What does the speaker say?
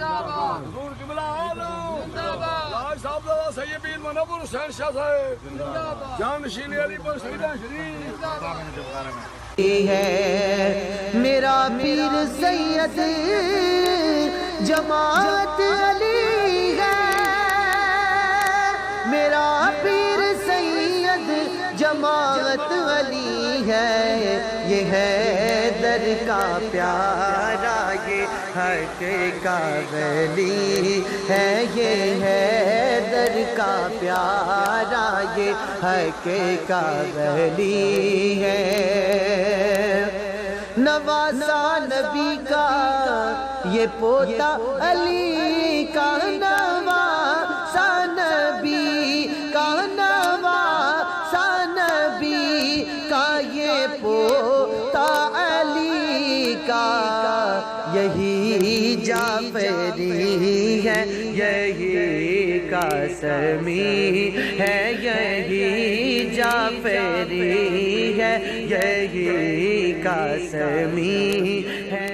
حضور قبلہ عالم لاج صاحب دادا سید پیر منور حسین شاہ صاحب جانشین علی پر سیدہ شریف ہے میرا پیر سید جماعت علی ہے، میرا پیر سید جماعت علی ہے، یہ ہے در کا پیارا یہ حق کا ولی ہے، یہ ہے در کا پیارا یہ حق کا ولی ہے، نواسا نبی کا یہ پوتا علی کا، نواسا نبی کا، نواسا نبی کا یہ پوتا علی کا، یہی جعفری ہے، یہی قاسمی ہے، یہی جعفری ہے، یہی قاسمی ہے۔